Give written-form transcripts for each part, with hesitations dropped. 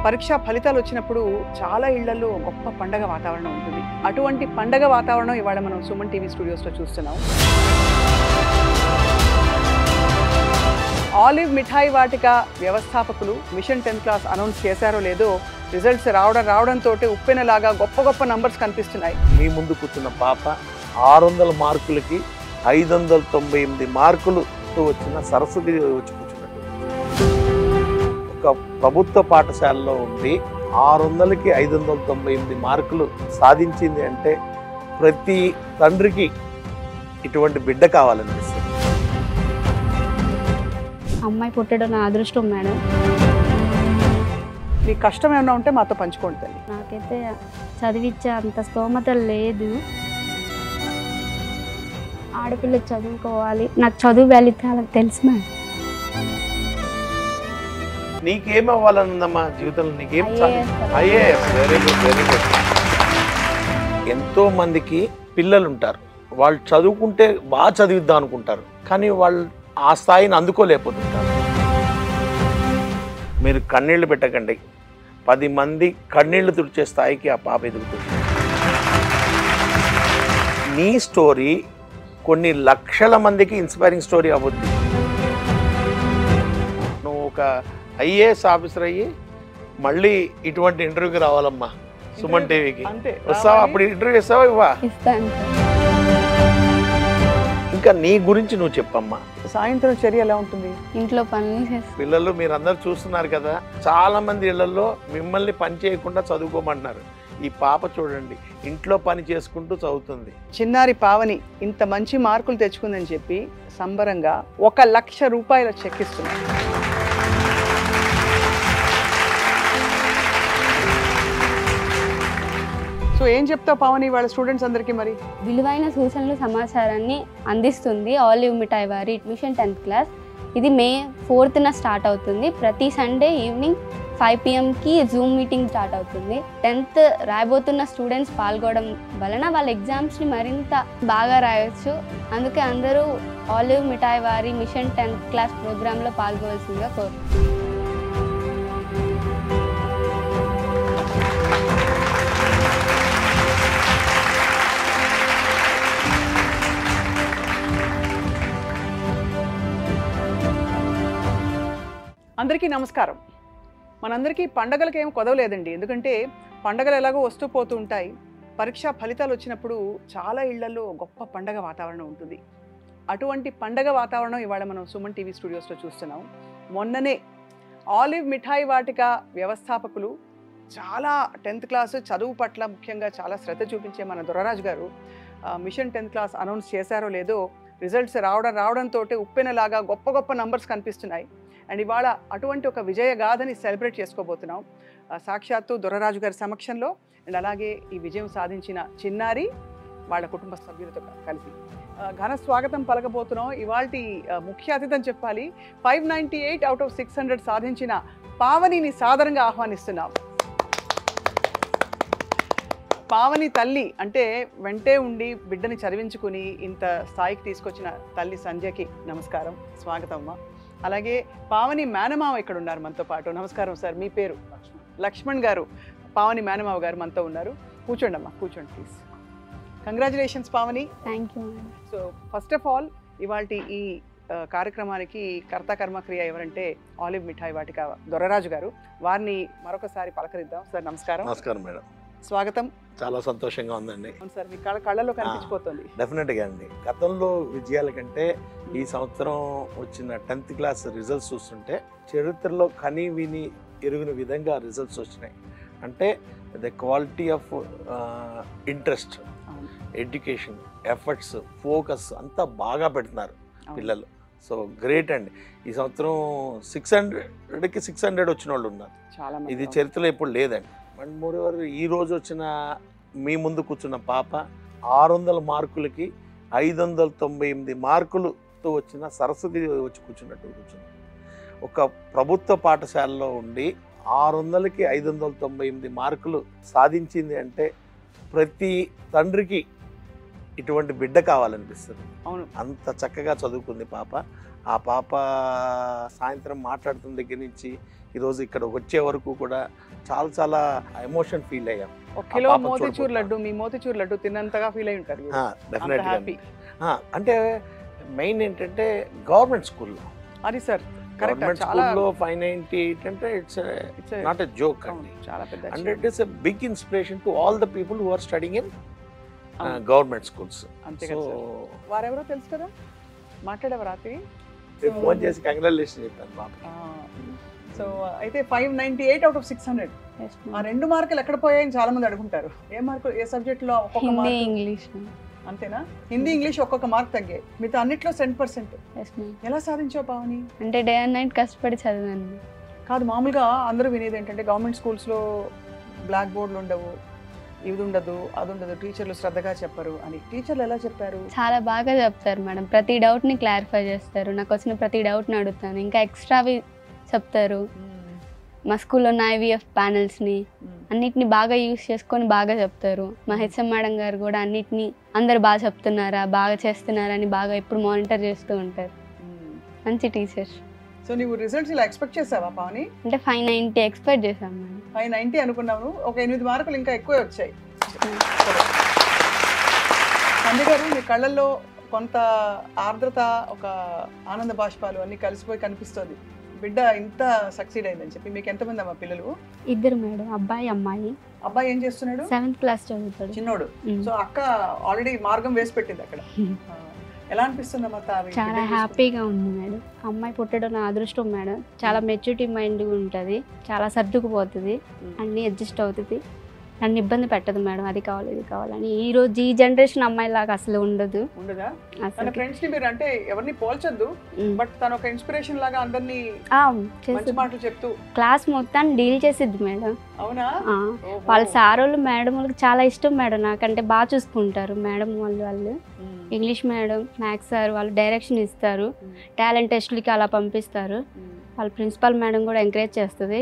పరీక్షా ఫలితాలు వచ్చినప్పుడు చాలా ఇళ్లలో గొప్ప పండగ వాతావరణం ఉంటుంది. అటువంటి పండగ వాతావరణం ఇవాళ మనం సుమన్ టీవీ స్టూడియోస్లో చూస్తున్నాం. ఆలివ్ మిఠాయి వాటిక వ్యవస్థాపకులు మిషన్ 10th క్లాస్ అనౌన్స్ చేశారో లేదో రిజల్ట్స్ రావడంతో ఉప్పెనలాగా గొప్ప గొప్ప నంబర్స్ కనిపిస్తున్నాయి. మీ ముందు కూర్చున్న పాప 600 మార్కులకి 598 మార్కులతో వచ్చిన సరస్వతి వచ్చి కూర్చున్నట్టు. ఒక ప్రభుత్వ పాఠశాలలో ఉండి 600కి 598 మార్కులు సాధించింది అంటే ప్రతి తండ్రికి ఇటువంటి బిడ్డ కావాలనిపిస్తుంది. అమ్మాయి పుట్టడం నా అదృష్టం మేడం. మీ కష్టం ఏమైనా ఉంటే మాతో పంచుకోండి తల్లి. నాకైతే చదివించే అంత స్తోమత లేదు. ఆడపిల్ల చదువుకోవాలి, నాకు చదువు వెళితాలని తెలుసు మేడం. నీకేం అవ్వాలనుందమ్మా జీవితంలో? నీకేం IAS. Very good, very good. ఎంతో మందికి పిల్లలు ఉంటారు, వాళ్ళు చదువుకుంటే బాగా చదివిద్దాం అనుకుంటారు, కానీ వాళ్ళు ఆ స్థాయిని అందుకోలేకపోతుంటారు. మీరు కన్నీళ్లు పెట్టకండి, 10 మంది కన్నీళ్లు తుడిచే స్థాయికి ఆ పాప ఎదుగుతుంది. నీ స్టోరీ కొన్ని లక్షల మందికి ఇన్స్పైరింగ్ స్టోరీ అవ్వద్ది. నువ్వు ఒక ఐఏఎస్ ఆఫీసర్ అయ్యి మళ్ళీ ఇటువంటి ఇంటర్వ్యూకి రావాలమ్మా సుమన్ టీవీకి. వస్తావా? అప్పుడు ఇంటర్వ్యూ ఇస్తావా? ఇవ్వా. ఇంకా నీ గురించి నువ్వు చెప్పమ్మా. సాయంత్రం చర్య ఎలా ఉంటుంది? ఇంట్లో పనులు పిల్లలు మీరందరూ చూస్తున్నారు కదా, చాలా మంది ఇళ్లలో మిమ్మల్ని పని చేయకుండా చదువుకోమంటున్నారు. ఈ పాప చూడండి, ఇంట్లో పని చేసుకుంటూ చదువుతుంది. చిన్నారి పావని ఇంత మంచి మార్కులు తెచ్చుకుందని చెప్పి సంబరంగా 1,00,000 రూపాయల చెక్ ఇస్తున్నారు. సో ఏం చెప్తావు పావని వాళ్ళ స్టూడెంట్స్ అందరికీ? మరి విలువైన సూచనలు సమాచారాన్ని అందిస్తుంది ఆలివ్ మిఠాయి వారి మిషన్ 10th క్లాస్. ఇది May 4th స్టార్ట్ అవుతుంది. ప్రతి Sunday evening 5 PM Zoom meeting start అవుతుంది. 10th రాయబోతున్న స్టూడెంట్స్ పాల్గొనడం వలన వాళ్ళ ఎగ్జామ్స్ని మరింత బాగా రాయవచ్చు. అందుకే అందరూ ఆలివ్ మిఠాయి వారి మిషన్ 10th క్లాస్ ప్రోగ్రాంలో పాల్గొవలసిందిగా కోరుతున్నాను. అందరికీ నమస్కారం. మనందరికీ పండగలకి ఏం కొదవలేదండి, ఎందుకంటే పండగలు ఎలాగో వస్తూ పోతూ ఉంటాయి. పరీక్షా ఫలితాలు వచ్చినప్పుడు చాలా ఇళ్లలో గొప్ప పండగ వాతావరణం ఉంటుంది. అటువంటి పండగ వాతావరణం ఇవాళ మనం సుమన్ టీవీ స్టూడియోస్లో చూస్తున్నాం. మొన్ననే ఆలివ్ మిఠాయి వాటిక వ్యవస్థాపకులు చాలా 10th క్లాస్ చదువు పట్ల ముఖ్యంగా చాలా శ్రద్ధ చూపించే మన దొరరాజు గారు మిషన్ 10th క్లాస్ అనౌన్స్ చేశారో లేదో రిజల్ట్స్ రావడంతో ఉప్పెనలాగా గొప్ప గొప్ప నంబర్స్ కనిపిస్తున్నాయి. అండ్ ఇవాళ అటువంటి ఒక విజయ గాథని సెలబ్రేట్ చేసుకోబోతున్నాం సాక్షాత్తు దొరరాజు గారి సమక్షంలో. అండ్ అలాగే ఈ విజయం సాధించిన చిన్నారి వాళ్ళ కుటుంబ సభ్యులతో కలిసి ఘన స్వాగతం పలకబోతున్నాం. ఇవాల్టి ముఖ్య అతిథి అని చెప్పాలి, 598 out of 600 సాధించిన పావనిని సాదరంగా ఆహ్వానిస్తున్నాం. పావని తల్లి అంటే వెంటే ఉండి బిడ్డని చదివించుకుని ఇంత స్థాయికి తీసుకొచ్చిన తల్లి సంధ్యకి నమస్కారం, స్వాగతం అమ్మా. అలాగే పావని మేనమావ ఇక్కడ ఉన్నారు మనతో పాటు. నమస్కారం సార్, మీ పేరు? లక్ష్మణ్ గారు. పావని మేనమావ గారు మనతో ఉన్నారు. కూర్చోండి అమ్మా, కూర్చోండి please. Congratulations Pavani. Thank you. So first of all ఇవాల్టి ఈ కార్యక్రమానికి కర్త కర్మక్రియ ఎవరంటే ఆలివ్ మిఠాయి వాటిక దొరరాజు గారు. వారిని మరొకసారి పలకరిద్దాం. సార్ నమస్కారం. నమస్కారం మేడం, స్వాగతం. చాలా సంతోషంగా ఉందండి. అవును సార్, మీ కళ్ళలో కనిపించిపోతుంది. డెఫినెట్గా అండి. గతంలో విజయాల కంటే ఈ సంవత్సరం వచ్చిన 10th క్లాస్ రిజల్ట్స్ చూస్తుంటే చరిత్రలో కని విని ఎరుగుని విధంగా రిజల్ట్స్ వచ్చినాయి. అంటే the quality of interest, education, efforts, focus అంతా బాగా పెడుతున్నారు పిల్లలు. సో గ్రేట్ అండి. ఈ సంవత్సరం 600కి 600 వచ్చిన వాళ్ళు ఉన్నారు. ఇది చరిత్రలో ఎప్పుడు లేదండి. అండ్ మోరోవర్ ఈ రోజు వచ్చిన మీ ముందు కూర్చున్న పాప 600 మార్కులకి 598 మార్కులతో వచ్చిన సరస్వతి వచ్చి కూర్చున్నట్టు కూర్చుంది. ఒక ప్రభుత్వ పాఠశాలలో ఉండి 600కి 598 మార్కులు సాధించింది అంటే ప్రతి తండ్రికి ఇటువంటి బిడ్డ కావాలనిపిస్తుంది. అవును, అంత చక్కగా చదువుకుంది పాప. ఆ పాప సాయంత్రం మాట్లాడుతున్న దగ్గర నుంచి ఈరోజు ఇక్కడ వచ్చే వరకు కూడా చాలా చాలా ఎమోషన్ ఫీల్ అయ్యాం. ఒక కిలో పాప మోతిచూర్ చూడబోతున్నా. లడ్డు, మీ మోతిచూర్ లడ్డు తిన్నంతగా ఫీల్ అయి ఉంటారు మీరు. అంత డెఫినెట్గా హ్యాపీ. అంటే మెయిన్ ఏంటంటే గవర్నమెంట్ స్కూల్లో అది సార్ కరెక్ట్. గవర్నమెంట్ చాలా స్కూల్లో 598 అంటే ఇట్స్ నాట్ ఎ జోక్ అండి. చాలా పెద్ద and it is a big inspiration to all the people who are studying in government schools. అంతే సో కదా సార్. వారెవరో తెలుసు కదా, మాట్లాడేవారు రాత్రి. ఫోన్ చేసి కంగ్రాచులేషన్ చెప్పాను బాబు. సో అయితే 598 out of 600. ఆ 2 మార్కులు ఎక్కడ పోయాయని చాలా మంది అడుగుంటారు. ఏ మార్కులు, ఏ సబ్జెక్ట్ లో ఒక్కొక్క హిందీ మార్క్? ఇంగ్లీష్. అంతేనా? హిందీ ఇంగ్లీష్ ఒక్కొక్క మార్క్ తగ్గాయి, మీతో అన్నిట్లో 100%. ఎలా సాధించావు పావని? అంటే డే అండ్ నైట్ కష్టపడి చదివాను. కాదు, మామూలుగా అందరూ వినేది ఏంటంటే గవర్నమెంట్ స్కూల్స్లో బ్లాక్ బోర్డులు ఉండవు, ఇది ఉండదు, అది ఉండదు, టీచర్లు శ్రద్ధగా చెప్పరు అని. టీచర్లు ఎలా చెప్పారు? చాలా బాగా చెప్తారు మేడం. ప్రతి డౌట్ని క్లారిఫై చేస్తారు. నాకు వచ్చిన ప్రతి డౌట్ని అడుగుతాను. ఇంకా ఎక్స్ట్రావి చెప్తారు. మా స్కూల్లో ఉన్న IVF ప్యానెల్స్ని అన్నిటిని బాగా యూస్ చేసుకొని బాగా చెప్తారు. మా HM మేడం గారు కూడా అన్నిటినీ అందరు బాగా చెప్తున్నారా, బాగా చేస్తున్నారా అని బాగా ఎప్పుడు మానిటర్ చేస్తూ ఉంటారు. మంచి టీచర్స్. సో నువ్వు రిజల్ట్స్ ఇలా ఎక్స్పెక్ట్ చేసావా పావని? అంటే 590 ఎక్స్పెక్ట్ చేశాను మేడం. 590 అనుకున్నాను, ఒక 8 మార్కులు ఇంకా ఎక్కువే వచ్చాయి. సంధ్య గారు, మీ కళ్ళల్లో కొంత ఆర్ద్రత, ఒక ఆనంద బాష్పాలు అన్ని కలిసిపోయి కనిపిస్తుంది. బిడ్డ ఇంత సక్సీడ్ అయిందని చెప్పి. మీకు ఎంతమంది అమ్మా పిల్లలు? 2 మేడం, అబ్బాయి అమ్మాయి. అబ్బాయి ఏం చేస్తున్నాడు? 7th క్లాస్ చదువుతాడు, చిన్నోడు. సో అక్క ఆల్రెడీ మార్గం వేసి పెట్టింది అక్కడ. ఎలా అనిపిస్తుందమ్మా? చాలా హ్యాపీగా ఉంది మేడం. అమ్మాయి పుట్టడం నా అదృష్టం మేడం. చాలా మెచ్యూరిటీ మైండ్ ఉంటుంది, చాలా సర్దుకుపోతుంది, అన్నీ అడ్జస్ట్ అవుతుంది, నన్ను ఇబ్బంది పెట్టదు మేడం. అది కావాలి ఇది కావాలని. ఈ రోజు ఈ జనరేషన్ అమ్మాయి లాగా అసలు ఉండదు. ఉండదా? తన ఫ్రెండ్స్ ని మీరు అంటే ఎవరిని పోల్చొద్దు, బట్ తన ఒక ఇన్స్పిరేషన్ లాగా అందరినీ మంచి మాటలు చెప్తూ క్లాస్ మొత్తాన్ని డీల్ చేసిద్ది మేడం. అవునా? వాళ్ళ సార్ వాళ్ళు మేడం వాళ్ళకి చాలా ఇష్టం మేడం. నాకంటే బాగా చూసుకుంటారు మేడం వాళ్ళు. ఇంగ్లీష్ మేడం, మ్యాథ్స్ సార్ వాళ్ళు డైరెక్షన్ ఇస్తారు. టాలెంట్ టెస్ట్లకి అలా పంపిస్తారు. వాళ్ళ ప్రిన్సిపాల్ మేడం కూడా ఎంకరేజ్ చేస్తుంది.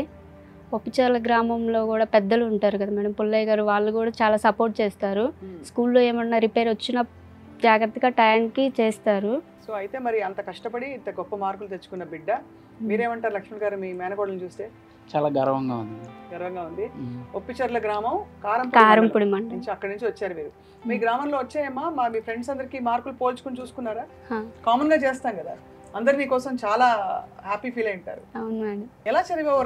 ఒప్పిచర్ల గ్రామంలో కూడా పెద్దలు ఉంటారు కదా మేడం, పుల్లయ్య గారు, వాళ్ళు కూడా చాలా సపోర్ట్ చేస్తారు. స్కూల్లో ఏమన్నా రిపేర్ వచ్చినా జాగ్రత్తగా టైంకి చేస్తారు. సో అయితే మరి అంత కష్టపడి ఇంత గొప్ప మార్కులు తెచ్చుకున్న బిడ్డ, మీరేమంటారు లక్ష్మణ్ గారు? మీ మేనకోడలను చూస్తే చాలా గర్వంగా ఉంది. గర్వంగా ఉంది. ఒప్పిచర్ల గ్రామం కారంపొడి మండలం నుంచి, అక్కడి నుంచి వచ్చారు మీరు. మీ గ్రామంలో వచ్చాయమ్మా మీ ఫ్రెండ్స్ అందరికి మార్కులు పోల్చుకుని చూసుకున్నారా? కామన్ గా చేస్తాం కదా, అందరు నీ కోసం చాలా హ్యాపీ ఫీల్ అయి ఉంటారు. అవును మేడం. ఎలా చదివావు?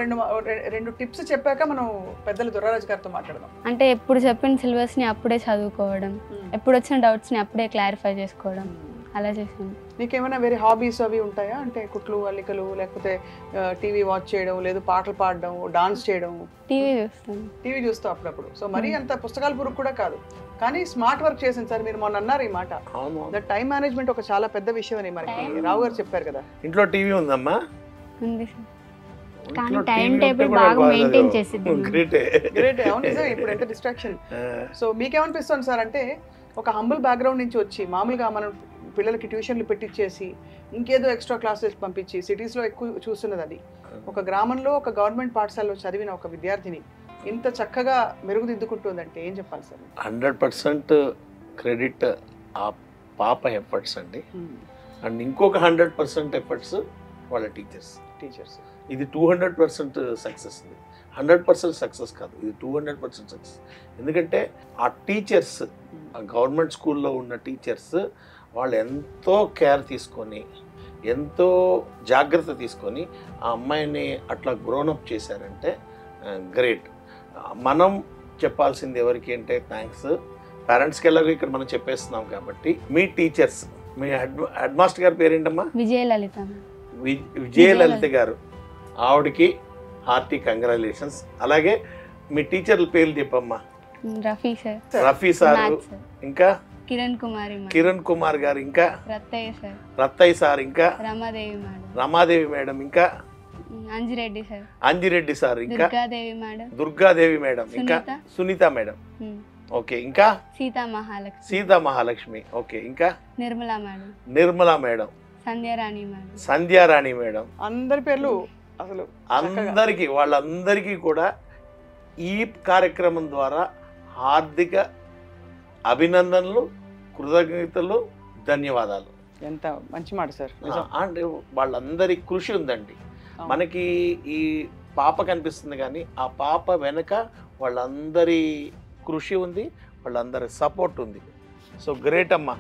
రెండు టిప్స్ చెప్పాక మనం పెద్దలు దుర్రారాజు గారితో మాట్లాడదాం. అంటే ఎప్పుడు చెప్పిన సిలబస్ని అప్పుడే చదువుకోవడం, ఎప్పుడు వచ్చిన డౌట్స్ని అప్పుడే క్లారిఫై చేసుకోవడం, అలా చేసాను. నీకేమైనా వేరే హాబీస్ అవి ఉంటాయా? అంటే కుట్లు, అల్లికలు, లేకపోతే టీవీ వాచ్ చేయడం, లేదు పాటలు పాడడం, డాన్స్ చేయడం? టీవీ చూస్తాను. టీవీ చూస్తావు అప్పుడప్పుడు. సో మరీ అంత పుస్తకాల పురుగు కూడా కాదు, కానీ స్మార్ట్ వర్క్ చేసింది సార్. మీరు మొన్న అన్నారు ఈ మాట, టైం మేనేజ్మెంట్ ఒక చాలా పెద్ద విషయం అని మనకి రావు గారు చెప్పారు కదా. ఇంట్లో టీవీ ఉందమ్మా? ఉంది సార్, కానీ టైం టేబుల్ బాగా మెయింటైన్ చేసిద్ది. గ్రేట్. అవును నిజం, ఇప్పుడు ఎంత డిస్ట్రాక్షన్. సో మీకేమనిపిస్తుంది సార్? అంటే ఒక హంబుల్ బ్యాక్గ్రౌండ్ నుంచి వచ్చి మామూలుగా మనం పిల్లలకి ట్యూషన్లు పెట్టించేసి ఇంకేదో ఎక్స్ట్రా క్లాసెస్ పంపించి సిటీస్లో ఎక్కువ చూస్తున్నది అది. ఒక గ్రామంలో ఒక గవర్నమెంట్ పాఠశాలలో చదివిన ఒక విద్యార్థిని ఇంత చక్కగా మెరుగుదిద్దుకుంటుందంటే ఏం చెప్పాలి సార్? 100% క్రెడిట్ ఆ పాప ఎఫర్ట్స్ అండి. అండ్ ఇంకొక 100% ఎఫర్ట్స్ వాళ్ళ టీచర్స్. ఇది 200% సక్సెస్. 100% సక్సెస్ కాదు, ఇది 200% సక్సెస్. ఎందుకంటే ఆ టీచర్స్, ఆ గవర్నమెంట్ స్కూల్లో ఉన్న టీచర్స్ వాళ్ళు ఎంతో కేర్ తీసుకొని, ఎంతో జాగ్రత్త తీసుకొని ఆ అమ్మాయిని అట్లా గ్రోనప్ చేశారంటే గ్రేట్. మనం చెప్పాల్సింది ఎవరికి అంటే థ్యాంక్స్ పేరెంట్స్కి. ఎలాగో ఇక్కడ మనం చెప్పేస్తున్నాం కాబట్టి మీ టీచర్స్, మీ హెడ్ మాస్టర్ గారి పేరేంటమ్మా? విజయలలిత. విజయలలిత గారు, ఆవిడకి హార్టీ కంగ్రాచులేషన్స్. అలాగే మీ టీచర్ల పేర్లు చెప్పమ్మా? రఫీ సార్, రఫీ సార్, ఇంకా కిరణ్ కుమార్ గారు, ఇంకా రత్తయ్య సార్, ఇంకా రమాదేవి మేడం, ఇంకా అంజిరెడ్డి సార్, ఇంకా దుర్గాదేవి మేడం, ఇంకా సునీత మేడం, ఓకే, ఇంకా సీతా మహాలక్ష్మి, ఓకే, ఇంకా నిర్మలా మేడం, సంధ్యారాణి మేడం. అందరి పేర్లు అసలు అందరికీ, వాళ్ళందరికీ కూడా ఈ కార్యక్రమం ద్వారా హార్దిక అభినందనలు, కృతజ్ఞతలు, ధన్యవాదాలు. ఎంత మంచి మాట సార్. అంటే వాళ్ళందరి కృషి ఉందండి. మనకి ఈ పాప కనిపిస్తుంది కానీ ఆ పాప వెనక వాళ్ళందరి కృషి ఉంది, వాళ్ళందరి సపోర్ట్ ఉంది. సో గ్రేట్ అమ్మా.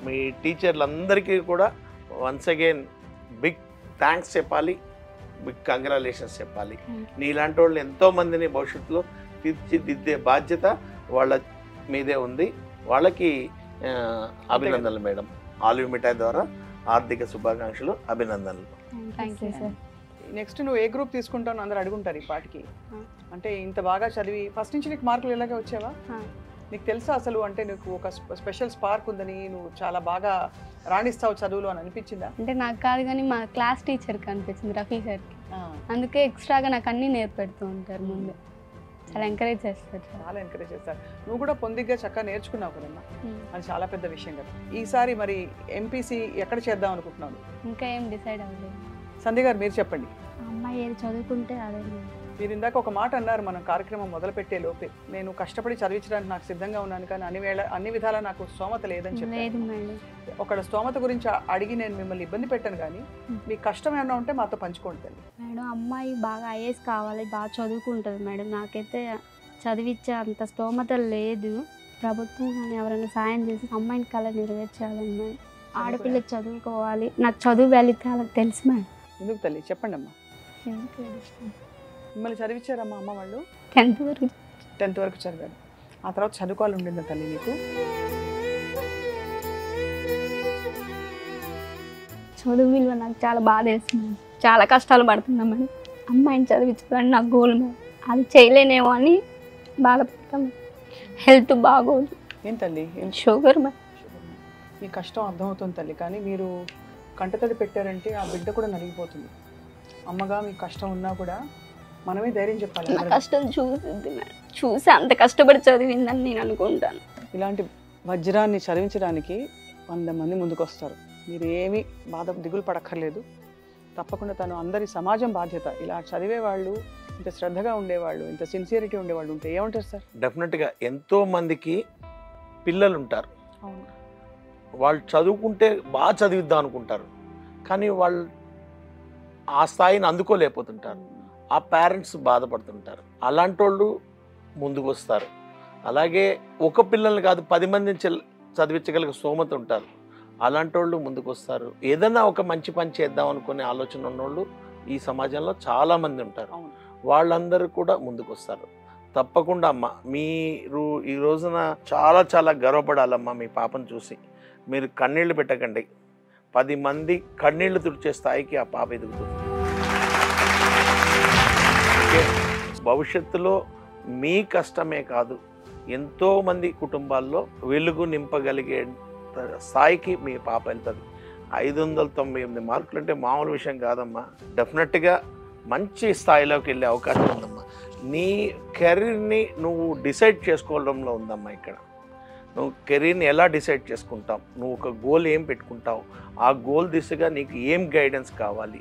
మీ టీచర్లందరికీ కూడా వన్స్ అగైన్ బిగ్ థ్యాంక్స్ చెప్పాలి, బిగ్ కంగ్రాచులేషన్స్ చెప్పాలి. నీలాంటి వాళ్ళు ఎంతోమందిని భవిష్యత్తులో తీర్చిదిద్దే బాధ్యత వాళ్ళ మీదే ఉంది. వాళ్ళకి అభినందనలు మేడం. ఆలివ్ మిఠాయి ద్వారా ఆర్థిక శుభాకాంక్షలు, అభినందనలు. Thank you sir. నెక్స్ట్ నువ్వు ఏ గ్రూప్ తీసుకుంటావు అందరు అడుగుంటారు ఈ పాటికి. అంటే ఇంత బాగా చదివి ఫస్ట్ నుంచి నీకు మార్కులు ఇలాగే వచ్చావా? నీకు తెలుసా అసలు అంటే నీకు ఒక స్పెషల్ స్పార్క్ ఉందని, నువ్వు చాలా బాగా రాణిస్తావు చదువులో అని అనిపించిందా? అంటే నాకు కాదు కానీ మా క్లాస్ టీచర్కి అనిపించింది, రఫీ సార్కి. అందుకే ఎక్స్ట్రాగా నాకు అన్నీ నేర్పెడుతూ ఉంటారు ముందు. చాలా ఎంకరేజ్ చేస్తారు. చాలా ఎంకరేజ్ చేస్తారు. నువ్వు కూడా పొందిగ్గా చక్కగా నేర్చుకున్నావు కదమ్మా, అది చాలా పెద్ద విషయం కదా. ఈసారి మరి ఎంపీసీ ఎక్కడ చేద్దాం అనుకుంటున్నాను? ఇంకా ఏం డిసైడ్ అవ్వలేదు. సంధ్య గారు మీరు చెప్పండి. అమ్మాయి ఏది చదువుకుంటే అదే. మీరు ఇందాక ఒక మాట అన్నారు మనం కార్యక్రమం మొదలుపెట్టే లోపే, నేను కష్టపడి చదివించడానికి నాకు సిద్ధంగా ఉన్నాను కానీ అన్ని విధాలా నాకు స్తోమత లేదని చెప్పాను. ఒకళ్ళ స్తోమత గురించి అడిగి నేను మిమ్మల్ని ఇబ్బంది పెట్టాను కానీ మీ కష్టం ఏమైనా ఉంటే మాతో పంచుకోండి తల్లి. మేడం అమ్మాయి బాగా ఐఏఎస్ కావాలి, బాగా చదువుకుంటుంది మేడం. నాకైతే చదివించే అంత స్తోమత లేదు. ప్రభుత్వం కానీ ఎవరైనా సాయం చేసి అమ్మాయిని కళ నెరవేర్చాలని మేడం. ఆడపిల్ల చదువుకోవాలి, నాకు చదువు వెళితే వాళ్ళకి తెలుసు మేడం. ఎందుకు తల్లి చెప్పండి అమ్మా. మిమ్మల్ని చదివించారమ్మా అమ్మ వాళ్ళు? 10th వరకు చదివారు. ఆ తర్వాత చదువుకోవాలి ఉండిందా తల్లి నీకు? చదువు విలువ నాకు చాలా బాగా తెలుసు మేడం. చాలా కష్టాలు పడుతున్నాం మేడం. అమ్మాయిని చదివించాలని నా గోల్ మేడం. అది చేయలేనేమో అని బాధపడతాం. హెల్త్ బాగోదు. ఏం తల్లి? Sugar madam. మీ కష్టం అర్థమవుతుంది తల్లి, కానీ మీరు కంటతడి పెట్టారంటే ఆ బిడ్డ కూడా నలిగిపోతుంది. అమ్మగా మీకు కష్టం ఉన్నా కూడా మనమే ధైర్యం చెప్పాలి. నా కష్టం చూసింది మేడం, చూసి అంత కష్టపడి చదివిందని నేను అనుకుంటాను. ఇలాంటి వజ్రాన్ని చదివించడానికి 100 మంది ముందుకు వస్తారు. మీరు ఏమీ దిగులు పడక్కర్లేదు. తప్పకుండా తను అందరి సమాజం బాధ్యత. ఇలా చదివేవాళ్ళు, ఇంత శ్రద్ధగా ఉండేవాళ్ళు, ఇంత సిన్సియరిటీ ఉండేవాళ్ళు ఉంటే ఏమంటారు సార్? డెఫినెట్గా ఎంతో మందికి పిల్లలు ఉంటారు. అవును, వాళ్ళు చదువుకుంటే బాగా చదివిద్దాం అనుకుంటారు కానీ వాళ్ళు ఆ స్థాయిని అందుకోలేకపోతుంటారు. ఆ పేరెంట్స్ బాధపడుతుంటారు. అలాంటి వాళ్ళు ముందుకు వస్తారు. అలాగే ఒక పిల్లల్ని కాదు 10 మందిని చదివించగలిగే స్తోమత ఉంటారు. అలాంటి వాళ్ళు ముందుకు వస్తారు. ఏదైనా ఒక మంచి పని చేద్దాం అనుకునే ఆలోచన ఉన్నోళ్ళు ఈ సమాజంలో చాలామంది ఉంటారు. వాళ్ళందరూ కూడా ముందుకు వస్తారు. తప్పకుండా అమ్మ, మీరు ఈ రోజున చాలా చాలా గర్వపడాలమ్మా మీ పాపను చూసి. మీరు కన్నీళ్లు పెట్టకండి. 10 మంది కన్నీళ్లు తుడిచే స్థాయికి ఆ పాప ఎదుగుతుంది. భవిష్యత్తులో మీ కష్టమే కాదు, ఎంతోమంది కుటుంబాల్లో వెలుగు నింపగలిగే స్థాయికి మీ పాప వెళ్తుంది. 598 మార్కులు అంటే మామూలు విషయం కాదమ్మా. డెఫినెట్గా మంచి స్థాయిలోకి వెళ్ళే అవకాశం ఉందమ్మా. నీ కెరీర్ని నువ్వు డిసైడ్ చేసుకోవడంలో ఉందమ్మా. ఇక్కడ నువ్వు కెరీర్ని ఎలా డిసైడ్ చేసుకుంటావు, నువ్వు ఒక గోల్ ఏం పెట్టుకుంటావు, ఆ గోల్ దిశగా నీకు ఏం గైడెన్స్ కావాలి,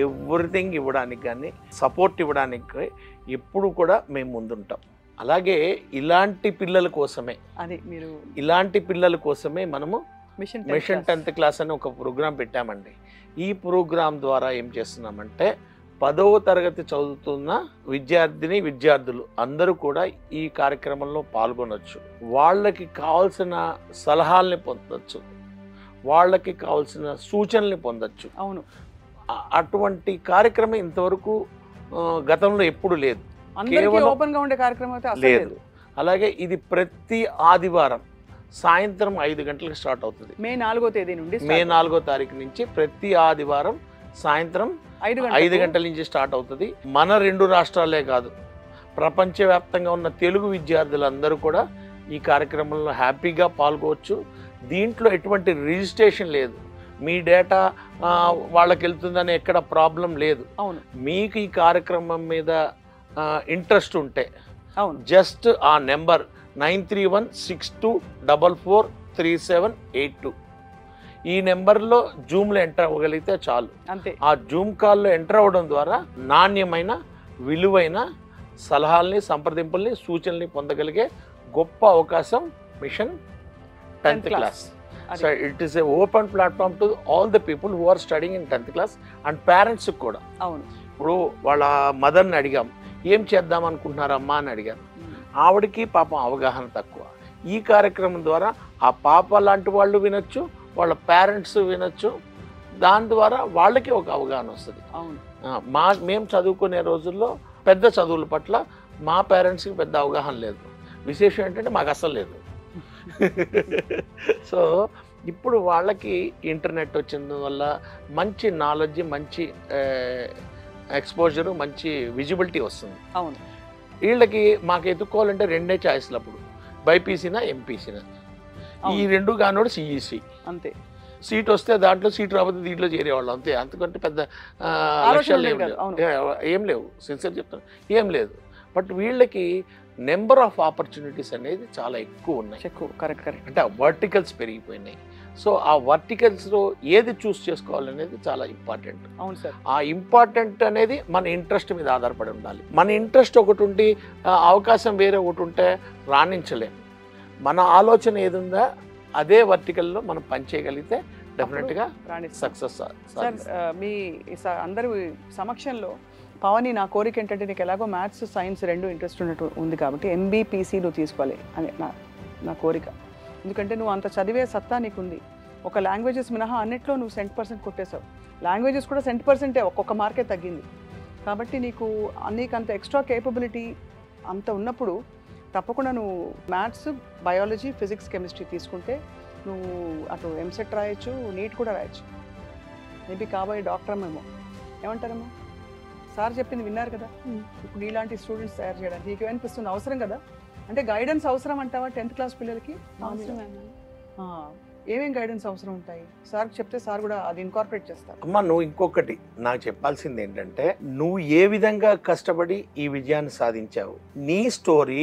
ఎవ్రీథింగ్ ఇవ్వడానికి కానీ సపోర్ట్ ఇవ్వడానికి ఎప్పుడు కూడా మేము ముందుంటాం. అలాగే ఇలాంటి పిల్లల కోసమే మనము మిషన్ 10th క్లాస్ అని ఒక ప్రోగ్రాం పెట్టామండి. ఈ ప్రోగ్రాం ద్వారా ఏం చేస్తున్నామంటే 10వ తరగతి చదువుతున్న విద్యార్థులు అందరూ కూడా ఈ కార్యక్రమంలో పాల్గొనవచ్చు. వాళ్ళకి కావాల్సిన సలహాలని పొందొచ్చు, వాళ్ళకి కావాల్సిన సూచనల్ని పొందొచ్చు. అవును, అటువంటి కార్యక్రమం ఇంతవరకు గతంలో ఎప్పుడు లేదు. ఓపెన్ గా ఉండే కార్యక్రమం అయితే లేదు. అలాగే ఇది ప్రతి ఆదివారం సాయంత్రం 5 గంటలకు స్టార్ట్ అవుతుంది. మే 4వ తేదీ నుండి, మే 4వ తారీఖు నుంచి ప్రతి ఆదివారం సాయంత్రం 5 గంటల నుంచి స్టార్ట్ అవుతుంది. మన 2 రాష్ట్రాలే కాదు, ప్రపంచవ్యాప్తంగా ఉన్న తెలుగు విద్యార్థులందరూ కూడా ఈ కార్యక్రమంలో హ్యాపీగా పాల్గొవచ్చు. దీంట్లో ఎటువంటి రిజిస్ట్రేషన్ లేదు, మీ డేటా వాళ్ళకి వెళ్తుందని ఎక్కడ ప్రాబ్లం లేదు. అవును, మీకు ఈ కార్యక్రమం మీద ఇంట్రెస్ట్ ఉంటే అవును, జస్ట్ ఆ నెంబర్ 931624438782 ఈ నెంబర్లో జూమ్లో ఎంటర్ అవ్వగలిగితే చాలు. అంతే. ఆ జూమ్ కాల్లో ఎంటర్ అవ్వడం ద్వారా నాణ్యమైన విలువైన సలహాల్ని, సంప్రదింపుల్ని, సూచనల్ని పొందగలిగే గొప్ప అవకాశం mission 10th class. So it is a open platform to all the people who are studying in 10th class and parents కూడా. అవును, ఇప్పుడు వాళ్ళ మదర్ని అడిగాం, ఏం చేద్దాం అనుకుంటున్నారమ్మా అని అడిగాను. ఆవిడకి పాపం అవగాహన తక్కువ. ఈ కార్యక్రమం ద్వారా ఆ పాప లాంటి వాళ్ళు వినొచ్చు, వాళ్ళ పేరెంట్స్ వినొచ్చు, దాని ద్వారా వాళ్ళకి ఒక అవగాహన వస్తుంది. అవును. మేము చదువుకునే రోజుల్లో పెద్ద చదువుల పట్ల మా పేరెంట్స్కి పెద్ద అవగాహన లేదు. విశేషం ఏంటంటే మాకు అసలు లేదు. సో ఇప్పుడు వాళ్ళకి ఇంటర్నెట్ వచ్చిన వల్ల మంచి నాలెడ్జ్, మంచి ఎక్స్పోజరు, మంచి విజిబిలిటీ వస్తుంది. అవును. వీళ్ళకి మాకు ఎత్తుక్కోవాలంటే రెండే ఛాయిస్లు అప్పుడు, బైపీసీనా ఎంపీసీనా. ఈ రెండు కానోడు సిఈసి. అంతే. సీట్ వస్తే దాంట్లో, సీట్ రాకపోతే దీంట్లో చేరేవాళ్ళు అంతే. అంతకంటే పెద్ద లక్ష్యాలు ఏం లేవు. సిన్సియర్ చెప్తాను, ఏం లేదు. బట్ వీళ్ళకి నెంబర్ ఆఫ్ ఆపర్చునిటీస్ అనేది చాలా ఎక్కువ ఉన్నాయి. కరెక్ట్. అంటే ఆ వర్టికల్స్ పెరిగిపోయినాయి. సో ఆ వర్టికల్స్లో ఏది చూస్ చేసుకోవాలనేది చాలా ఇంపార్టెంట్. అవును సార్. ఆ ఇంపార్టెంట్ అనేది మన ఇంట్రెస్ట్ మీద ఆధారపడి ఉండాలి. మన ఇంట్రెస్ట్ ఒకటి ఉండి అవకాశం వేరే ఒకటి ఉంటే రాణించలేము. మన ఆలోచన ఏది ఉందా అదే వర్టికల్లో మనం పనిచేయగలిగితే డెఫినెట్గా సక్సెస్. సార్, మీ అందరి సమక్షంలో పవని, నా కోరిక ఏంటంటే నీకు ఎలాగో మ్యాథ్స్, సైన్స్ రెండు ఇంట్రెస్ట్ ఉన్నట్టు ఉంది కాబట్టి MBPC నువ్వు తీసుకోవాలి అని నా కోరిక. ఎందుకంటే నువ్వు అంత చదివే సత్తా నీకుంది. ఒక లాంగ్వేజెస్ మినహా అన్నిట్లో నువ్వు 100% కొట్టేశావు. లాంగ్వేజెస్ కూడా 100%, ఒక్కొక్క మార్కే తగ్గింది. కాబట్టి నీకు అంత ఎక్స్ట్రా కేపబిలిటీ అంత ఉన్నప్పుడు తప్పకుండా నువ్వు మ్యాథ్స్, బయాలజీ, ఫిజిక్స్, కెమిస్ట్రీ తీసుకుంటే నువ్వు అటు ఎంసెట్ రాయొచ్చు, నీట్ కూడా రాయొచ్చు. మేబీ కాబోయే డాక్టర్ మేము. ఏమంటారమ్మా? సార్ చెప్పింది విన్నారు కదా. ఇప్పుడు ఇలాంటి స్టూడెంట్స్ తయారు చేయడానికి నీకు ఏమనిపిస్తుంది? అవసరం కదా, అంటే గైడెన్స్ అవసరం అంటావా 10th క్లాస్ పిల్లలకి? ఏమేం గైడెన్స్ అవసరం ఉంటాయి సార్ చెప్తే సార్ కూడా అది ఇన్కార్పొరేట్ చేస్తారు. అమ్మ, నువ్వు ఇంకొకటి నాకు చెప్పాల్సింది ఏంటంటే, నువ్వు ఏ విధంగా కష్టపడి ఈ విజయాన్ని సాధించావు. నీ స్టోరీ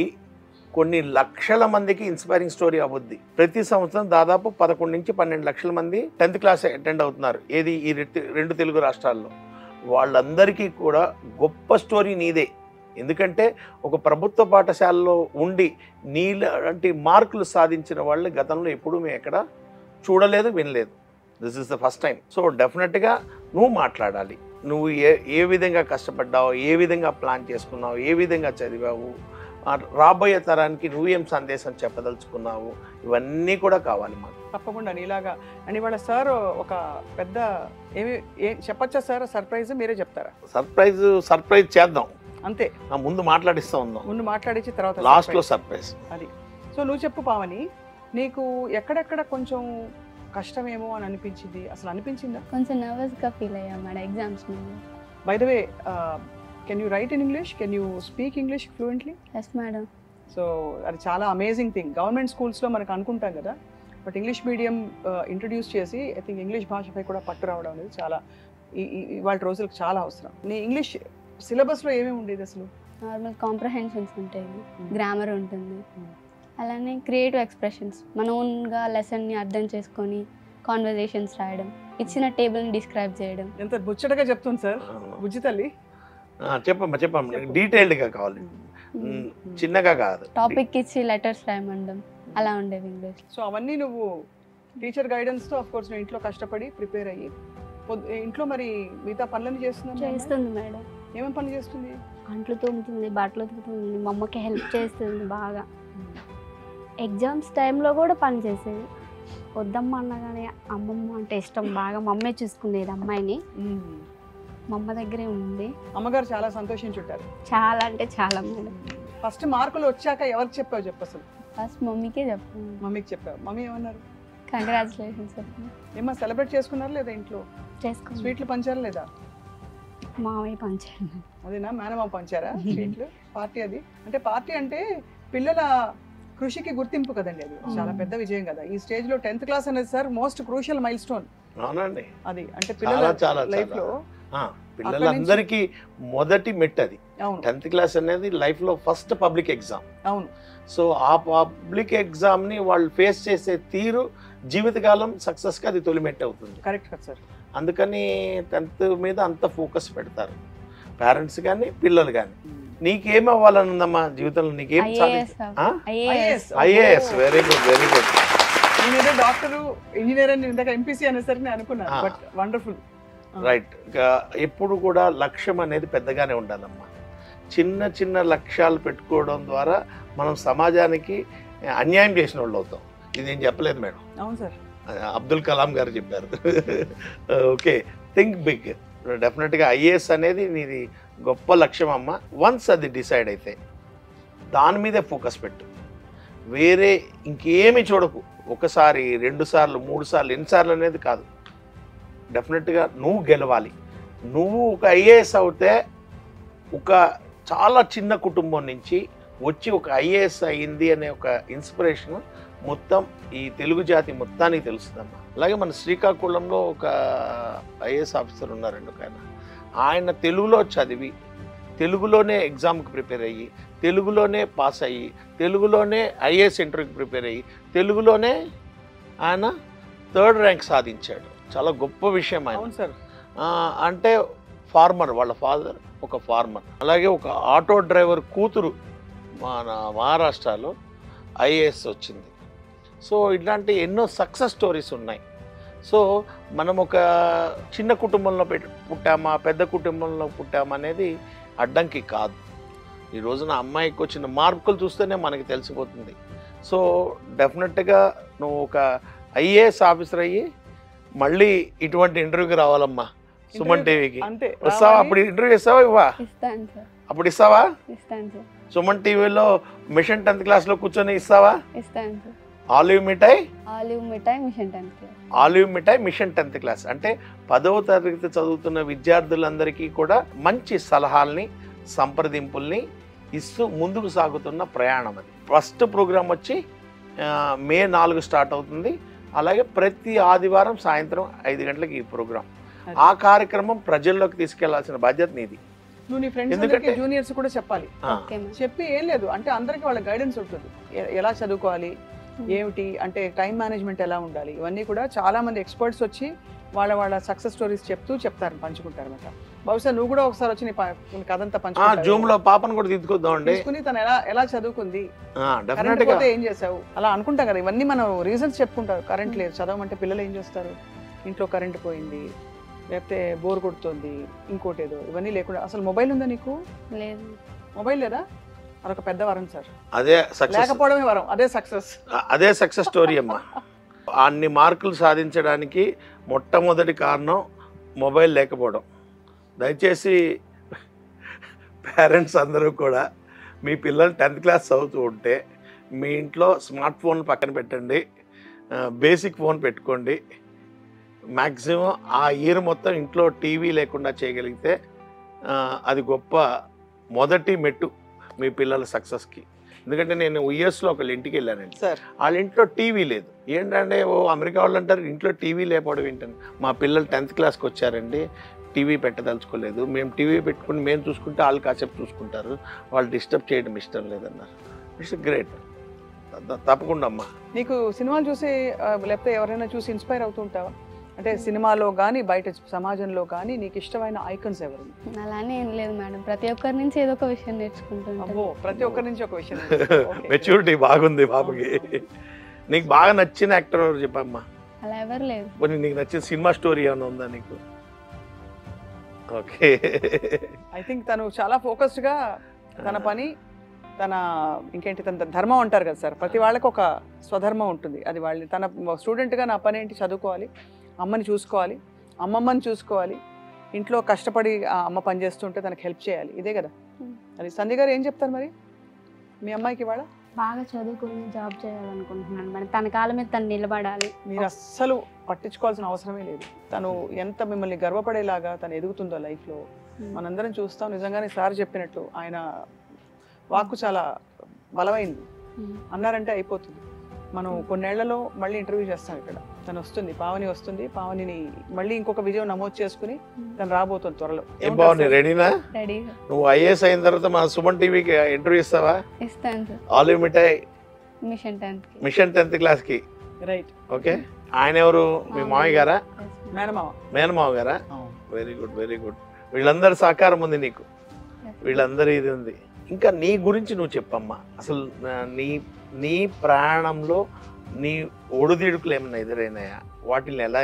కొన్ని లక్షల మందికి ఇన్స్పైరింగ్ స్టోరీ అవ్వద్ది. ప్రతి సంవత్సరం దాదాపు 11 నుంచి 12 లక్షల మంది 10th క్లాస్ అటెండ్ అవుతున్నారు. ఏది ఈ రెండు తెలుగు రాష్ట్రాల్లో. వాళ్ళందరికీ కూడా గొప్ప స్టోరీ నీదే. ఎందుకంటే ఒక ప్రభుత్వ పాఠశాలలో ఉండి నీలాంటి మార్కులు సాధించిన వాళ్ళు గతంలో ఎప్పుడూ మేము ఎక్కడ చూడలేదు, వినలేదు. This is the first time. So డెఫినెట్గా నువ్వు మాట్లాడాలి. నువ్వు ఏ విధంగా కష్టపడ్డావు, ఏ విధంగా ప్లాన్ చేసుకున్నావు, ఏ విధంగా చదివావు, రాబోయే తరానికి నువ్వేం సందేశం చెప్పదలుచుకున్నావు, ఇవన్నీ కూడా కావాలి మాకు. తప్పకుండా నీలాగా. అని ఇవాళ సార్ ఒక పెద్ద ఏం చెప్పచ్చా సార్? సర్ప్రైజ్ మీరే చెప్తారా? సర్ప్రైజ్ చేద్దాం అంతే. ముందు మాట్లాడిస్తూ ఉందాం, ముందు మాట్లాడించి తర్వాత లాస్ట్లో సర్ప్రైజ్. అది. సో నువ్వు చెప్పు పావని, నీకు ఎక్కడెక్కడ కొంచెం కష్టమేమో అని అనిపించింది? అసలు అనిపించిందా? కొంచెం నర్వస్గా ఫీల్ అయ్యా మేడం ఎగ్జామ్స్ ముందు. By the way, can you write in English? Can you speak English fluently? Yes madam. So అది చాలా అమేజింగ్ థింగ్. గవర్నమెంట్ స్కూల్స్లో మనకు అనుకుంటాం కదా, బట్ ఇంగ్లీష్ మీడియం ఇంట్రడ్యూస్ చేసి ఐ థింక్ ఇంగ్లీష్ భాషపై కూడా పట్టు రావడం అనేది చాలా ఇవాళ రోజులకు చాలా అవసరం. నీ ఇంగ్లీష్ సిలబస్లో ఏమేమి ఉండేది అసలు? నార్మల్ కాంప్రహెన్షన్స్ ఉంటాయి, గ్రామర్ ఉంటుంది, అలానే క్రియేటివ్ ఎక్స్ప్రెషన్స్, మన ఓన్గా లెసన్ని అర్థం చేసుకొని కాన్వర్జేషన్స్ రాయడం, ఇచ్చిన టేబుల్ని డిస్క్రైబ్ చేయడం. ఎంత ముచ్చటగా చెప్తుంది సార్ బుజ్జి తల్లి. చెప్పమ్మా డీటెయిల్డ్గా కావాలి, చిన్నగా కాదు. టాపిక్ ఇచ్చి లెటర్స్ రాయమండం, అలా ఉండేవి ఇంగ్లీష్. సో అవన్నీ నువ్వు టీచర్ గైడెన్స్తో ఆఫ్ కోర్స్ నువ్వు ఇంట్లో కష్టపడి ప్రిపేర్ అయ్యి ఇంట్లో మరి మిగతా పనులన్నీ చేస్తుంది మేడం. ఏమేమి పనులు చేస్తుంది? అంట్లు తోముతుంది, బట్టలు ఉతుకుతుంది, మా అమ్మకి హెల్ప్ చేస్తుంది బాగా. ఎగ్జామ్స్ టైంలో కూడా పని చేసేది. వద్దమ్మ అన్నగానే అమ్మమ్మ అంటే ఇష్టం బాగా. మా అమ్మే చూసుకునేది అమ్మాయిని, మా అమ్మ దగ్గరే ఉంది. అమ్మగారు చాలా సంతోషించుంటారు. చాలా అంటే చాలా మేడం. ఫస్ట్ మార్కులు వచ్చాక ఎవరికి చెప్పావు చెప్పు అసలు? ఫస్ట్ మమ్మీకే చెప్పాను. మమ్మీకి చెప్పావు. మమ్మీ ఏమన్నారు? కంగ్రాచులేషన్స్ చెప్పాను. ఏమన్నా సెలబ్రేట్ చేసుకున్నారు లేదా? ఇంట్లో చేసుకున్నాం. స్వీట్లు పంచారా లేదా? మామయ్య పంచారు. అదేనా, మేనమామ పంచారా స్వీట్లు? పార్టీ అది అంటే, పార్టీ అంటే పిల్లల కృషికి గుర్తింపు కదండి. అది చాలా పెద్ద విజయం కదా. ఈ స్టేజ్ లో 10th క్లాస్ అనేది sir most crucial mile stone. అవునండి. అది అంటే పిల్లల లైఫ్ లో పిల్లలందరికీ మొదటి మెట్ అది. 10th క్లాస్ అనేది లైఫ్ లో ఫస్ట్ పబ్లిక్ ఎగ్జామ్. అవును. సో ఆ పబ్లిక్ ఎగ్జామ్ ని వాళ్ళు ఫేస్ చేసే తీరు జీవితకాలం సక్సెస్ గా అది తొలి మెట్ అవుతుంది. కరెక్ట్ కదా సార్. అందుకని 10th మీద అంత ఫోకస్ పెడతారు పేరెంట్స్ కానీ పిల్లలు కానీ. నీకేం అవ్వాలని ఉందమ్మా జీవితంలో? నీకేం IAS. Very good, very good. నేనేదో డాక్టర్, ఇంజనీర్ అని ఇందాక ఎంపీసీ అనేసరికి నేను అనుకున్నాను, బట్ వండర్ఫుల్. రైట్. ఎప్పుడు కూడా లక్ష్యం అనేది పెద్దగానే ఉండాలమ్మా. చిన్న చిన్న లక్ష్యాలు పెట్టుకోవడం ద్వారా మనం సమాజానికి అన్యాయం చేసిన వాళ్ళు అవుతాం. ఇది నేను చెప్పలేదు మేడం, అవును సార్, అబ్దుల్ కలాం గారు చెప్పారు. Okay, think big. డెఫినెట్గా ఐఏఎస్ అనేది నీది గొప్ప లక్ష్యం అమ్మ. వన్స్ అది డిసైడ్ అయితే దాని మీదే ఫోకస్ పెట్టు, వేరే ఇంకేమి చూడకు. ఒకసారి 2 సార్లు 3 సార్లు ఎన్నిసార్లు అనేది కాదు. డెఫినెట్గా నువ్వు గెలవాలి. నువ్వు ఒక ఐఏఎస్ అవుతే ఒక చాలా చిన్న కుటుంబం నుంచి వచ్చి ఒక ఐఏఎస్ అయింది అనే ఒక ఇన్స్పిరేషన్ మొత్తం ఈ తెలుగు జాతి మొత్తానికి తెలుస్తుందమ్మా. అలాగే మన శ్రీకాకుళంలో ఒక ఐఏఎస్ ఆఫీసర్ ఉన్నారండి ఒక ఆయన తెలుగులో చదివి తెలుగులోనే ఎగ్జామ్కి ప్రిపేర్ అయ్యి తెలుగులోనే పాస్ అయ్యి తెలుగులోనే ఐఏఎస్ ఇంటర్వ్యూకి ప్రిపేర్ అయ్యి తెలుగులోనే ఆయన 3rd ర్యాంక్ సాధించాడు. చాలా గొప్ప విషయం ఆయన. అవును సార్. అంటే ఫార్మర్, వాళ్ళ ఫాదర్ ఒక ఫార్మర్. అలాగే ఒక ఆటో డ్రైవర్ కూతురు మన మహారాష్ట్రలో ఐఏఎస్ వచ్చింది. సో ఇట్లాంటి ఎన్నో సక్సెస్ స్టోరీస్ ఉన్నాయి. సో మనం ఒక చిన్న కుటుంబంలో పుట్టామా పెద్ద కుటుంబంలో పుట్టామా అనేది అడ్డంకి కాదు. ఈ రోజున అమ్మాయికి వచ్చిన మార్కులు చూస్తేనే మనకి తెలిసిపోతుంది. సో డెఫినెట్గా నువ్వు ఒక ఐఏఎస్ ఆఫీసర్ అయ్యి మళ్ళీ ఇటువంటి ఇంటర్వ్యూకి రావాలమ్మా సుమన్ టీవీకి. అంతే. వస్తావా? అప్పుడు ఇంటర్వ్యూ ఇస్తావా? ఇవ్వా? ఇస్తాను సార్, అప్పుడు ఇస్తావా? ఇస్తాను సార్, సుమన్ టీవీలో మిషన్ 10th క్లాస్లో కూర్చొని ఇస్తావా? ఇస్తాను సార్. ఆలివ్ మిఠాయి, ఆలివ్ మిఠాయి మిషన్ 10th క్లాస్. ఆలివ్ మిఠాయి మిషన్ 10th క్లాస్ అంటే 10వ తరగతి చదువుతున్న విద్యార్థులందరికీ కూడా మంచి సలహాల్ని సంప్రదింపుల్ని ఇస్తూ ముందుకు సాగుతున్న ప్రయాణం అది. ఫస్ట్ ప్రోగ్రామ్ వచ్చి మే 4 స్టార్ట్ అవుతుంది. అలాగే ప్రతి ఆదివారం సాయంత్రం 5 గంటలకు ఈ ప్రోగ్రాం. ఆ కార్యక్రమం ప్రజల్లోకి తీసుకెళ్లాల్సిన బాధ్యత నీది. నువ్వు నీ ఫ్రెండ్స్ ఎందుకంటే జూనియర్స్ కూడా చెప్పాలి. Okay ma'am. చెప్పి ఏం లేదు అంటే అందరికి వాళ్ళ గైడెన్స్ ఉంటుంది. ఎలా చదువుకోవాలి, ఏమిటి అంటే టైం మేనేజ్మెంట్ ఎలా ఉండాలి, ఇవన్నీ కూడా చాలా మంది ఎక్స్పర్ట్స్ వచ్చి వాళ్ళ సక్సెస్ స్టోరీస్ చెప్తారు, పంచుకుంటారు అనమాట. బహుశా నువ్వు కూడా ఒకసారి వచ్చి నీ కథ అంతా పంచుకుంటావు. జూమ్ లో పాపను కూడా తీసుకొద్దామండి. తీసుకుని తను ఎలా చదువుకుంది, కరెంట్ డెఫినెట్ గా పోతే ఏం చేసావు, అలా అనుకుంటాం కదా. ఇవన్నీ మనం రీజన్స్ చెప్పుకుంటారు. కరెంట్ లేదు, చదవమంటే పిల్లలు ఏం చేస్తారు, ఇంట్లో కరెంట్ పోయింది, లేకపోతే బోర్ కొడుతుంది, ఇంకోటి ఏదో. ఇవన్నీ లేకుండా అసలు మొబైల్ ఉందా నీకు? లేదు. మొబైల్ లేదా? అదొక పెద్ద వరం సార్. అదే సక్సెస్, లేకపోవడమే వరం, అదే సక్సెస్. అదే సక్సెస్ స్టోరీ అమ్మా. అన్ని మార్కులు సాధించడానికి మొట్టమొదటి కారణం మొబైల్ లేకపోవడం. దయచేసి పేరెంట్స్ అందరూ కూడా మీ పిల్లలు 10th క్లాస్ చదువుతూ ఉంటే మీ ఇంట్లో స్మార్ట్ ఫోన్ పక్కన పెట్టండి, బేసిక్ ఫోన్ పెట్టుకోండి. మ్యాక్సిమం ఆ ఇయర్ మొత్తం ఇంట్లో టీవీ లేకుండా చేయగలిగితే అది గొప్ప మొదటి మెట్టు మీ పిల్లల సక్సెస్కి. ఎందుకంటే నేను యుఎస్లో ఒకళ్ళ ఇంటికి వెళ్ళానండి, వాళ్ళ ఇంట్లో టీవీ లేదు. ఏంటంటే అమెరికా వాళ్ళు అంటారు ఇంట్లో టీవీ లేకపోవడం ఏంటండి. మా పిల్లలు 10th క్లాస్కి వచ్చారండి, టీవీ పెట్టదలుచుకోలేదు, మేము టీవీ పెట్టుకుని మేము చూసుకుంటే వాళ్ళు కాసేపు చూసుకుంటారు, వాళ్ళు డిస్టర్బ్ చేయడం ఇష్టం లేదన్నారు. It's great. తప్పకుండా అమ్మా. నీకు సినిమాలు చూసి లేకపోతే ఎవరైనా చూసి ఇన్స్పైర్ అవుతూ ఉంటావా? అంటే సినిమాలో కానీ బయట సమాజంలో కానీ నీకు ఇష్టమైన ఐకన్స్ ఎవరు? అలానే ఏం లేదు మేడం, ప్రతి ఒక్కరి నుంచి ఏదో ఒక విషయం నేర్చుకుంటుంటాను. ప్రతి ఒక్కరి నుంచి ఒక విషయం. మెచ్యూరిటీ బాగుంది బాబుకి. నీకు బాగా నచ్చిన యాక్టర్ ఎవరు చెప్పమ్మా? అలా ఎవరు లేదు. నీకు నచ్చిన సినిమా స్టోరీ ఏమైనా ఉందా నీకు? ఓకే. ఐ థింక్ తను చాలా ఫోకస్డ్గా తన పని, తన ఇంకేంటి తన ధర్మం అంటారు కదా సార్, ప్రతి వాళ్ళకి ఒక స్వధర్మం ఉంటుంది. అది వాళ్ళు తన స్టూడెంట్గా నా పని ఏంటి, చదువుకోవాలి, అమ్మని చూసుకోవాలి, అమ్మమ్మని చూసుకోవాలి, ఇంట్లో కష్టపడి అమ్మ పని చేస్తుంటే తనకు హెల్ప్ చేయాలి, ఇదే కదా. అది సంధ్య గారు ఏం చెప్తారు మరి మీ అమ్మాయికి? ఇవాళ బాగా చదువుకుని జాబ్ చేయాలనుకుంటున్నాను మేడం, తన కాళ్ళ మీద తను నిలబడాలి. మీరు అస్సలు పట్టించుకోవాల్సిన అవసరమే లేదు. తను ఎంత మిమ్మల్ని గర్వపడేలాగా తను ఎదుగుతుందో లైఫ్లో మనందరం చూస్తాం. నిజంగానే సార్ చెప్పినట్టు ఆయన వాక్కు చాలా బలమైంది అన్నారంటే అయిపోతుంది. మనం కొన్నేళ్లలో మళ్ళీ ఇంటర్వ్యూ చేస్తాం ఇక్కడ. తను వస్తుంది, పావని వస్తుంది, పావనిని మళ్ళీ ఇంకొక విజయం నమోదు చేసుకుని తను రాబోతుంది త్వరలో. ఏం బాగుంది, రెడీనా? రెడీ. నువ్వు ఐఏఎస్ అయిన తర్వాత మన సుమన్ టీవీకి ఇంటర్వ్యూ ఇస్తావా? ఇస్తాను సార్. ఆలివ్ మిఠాయి మిషన్ 10th క్లాస్కి. రైట్. ఓకే. ఆయన ఎవరు? మీ మామయ్య గారా? మేనమావ గారా? Very good, very good. వీళ్ళందరి సహకారం ఉంది నీకు, వీళ్ళందరి ఇది ఉంది. ఇంకా నీ గురించి నువ్వు చెప్పమ్మా. అసలు నీ ప్రయాణంలో నీ ఒడిదుడుకులు ఏమైనా ఎదురైనాయా? వాటిని ఎలా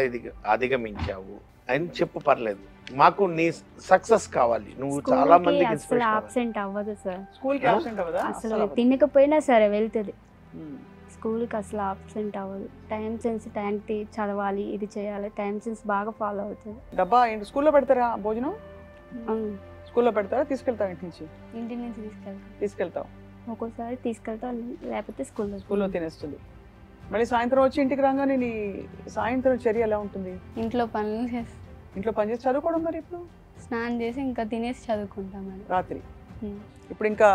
అధిగమించావు? అని చెప్పు, పర్లేదు, మాకు నీ సక్సెస్ కావాలి, నువ్వు చాలా మందికి అసలు ఇన్స్పిరేషన్ అవ్వాలి. ఆబ్సెంట్ అవ్వదు సార్. స్కూల్కి absent అవ్వదా? అసలు తినకపోయినా సరే వెళ్తుంది. ఉమ్. స్కూల్కి అసలు ఆబ్సెంట్ అవ్వదు. టైం సెన్స్ టైంకి చదవాలి, ఇది చేయాలి, టైం సెన్స్ బాగా ఫాలో అవుతుంది. డబ్బా ఏంటి స్కూల్లో పెడతారా భోజనం? స్కూల్లో పెడతారా? తీసుకెళ్తావు ఇంటి నుంచి? ఇంటి నుంచి తీసుకెళ్తావు. ఒక్కోసారి తీసుకెళ్తాం, లేకపోతే స్కూల్లో తినేస్తుంది. మళ్ళీ సాయంత్రం వచ్చి ఇంటికి రాగానే నీ సాయంత్రం చర్య ఎలా ఉంటుంది? ఇంట్లో పనులు చేసి ఇంట్లో పని చేసి చదువుకోవడం, మరి ఇప్పుడు స్నానం చేసి ఇంకా తినేసి చదువుకుంటాం మేడం. రాత్రి. ఇప్పుడు ఇంకా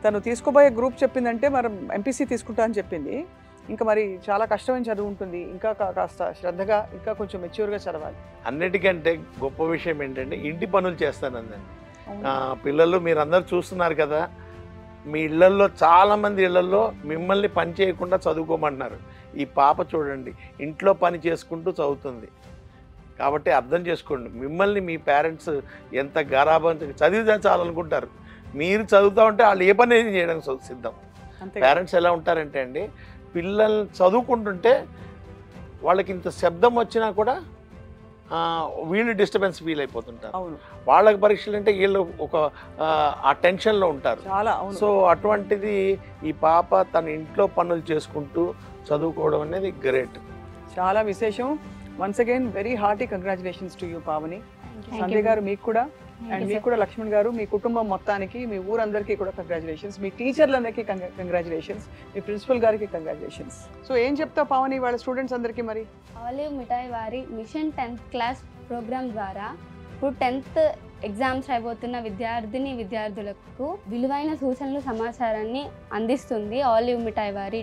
తను తీసుకోబోయే గ్రూప్ చెప్పిందంటే మరి ఎంపీసీ తీసుకుంటా అని చెప్పింది. ఇంకా మరి చాలా కష్టమైన చదువు ఉంటుంది. ఇంకా కాస్త శ్రద్ధగా, ఇంకా కొంచెం మెచ్యూర్గా చదవాలి. అన్నిటికంటే గొప్ప విషయం ఏంటంటే ఇంటి పనులు చేస్తానండి. పిల్లలు మీరందరూ చూస్తున్నారు కదా, మీ ఇళ్లల్లో చాలామంది ఇళ్లల్లో మిమ్మల్ని పని చేయకుండా చదువుకోమంటున్నారు. ఈ పాప చూడండి, ఇంట్లో పని చేసుకుంటూ చదువుతుంది. కాబట్టి అర్థం చేసుకోండి, మిమ్మల్ని మీ పేరెంట్స్ ఎంత గారాబం చదివితే చాలనుకుంటారు. మీరు చదువుతూ ఉంటే వాళ్ళు ఏ పని చేయడానికి సిద్ధం. పేరెంట్స్ ఎలా ఉంటారంటే అండి, పిల్లల్ని చదువుకుంటుంటే వాళ్ళకి ఇంత శబ్దం వచ్చినా కూడా వీళ్ళు డిస్టర్బెన్స్ ఫీల్ అయిపోతుంటారు. వాళ్ళకి పరీక్షలు అంటే వీళ్ళు ఒక ఆ టెన్షన్లో ఉంటారు. సో అటువంటిది ఈ పాప తన ఇంట్లో పనులు చేసుకుంటూ చదువుకోవడం అనేది గ్రేట్, చాలా విశేషం. Once again very hearty congratulations to you Pavani. Sandhya గారు మీకు కూడా, అండ్ మీకు కూడా లక్ష్మణ్ గారు, మీ కుటుంబం మొత్తానికి, మీ ఊరందరికీ కూడా కంగ్రాచులేషన్స్. మీ టీచర్లందరికీ కంగ్రాచులేషన్స్, మీ ప్రిన్సిపల్ గారికి కంగ్రాచులేషన్స్. సో ఏం చెప్తావు పావని వాళ్ళ స్టూడెంట్స్ అందరికీ? మరి ఆలివ్ మిఠాయి వారి మిషన్ 10th క్లాస్ ప్రోగ్రామ్ ద్వారా ఇప్పుడు 10th ఎగ్జామ్స్ అయిపోతున్న విద్యార్థులకు విలువైన సూచనలు, సమాచారాన్ని అందిస్తుంది ఆలివ్ మిఠాయి వారి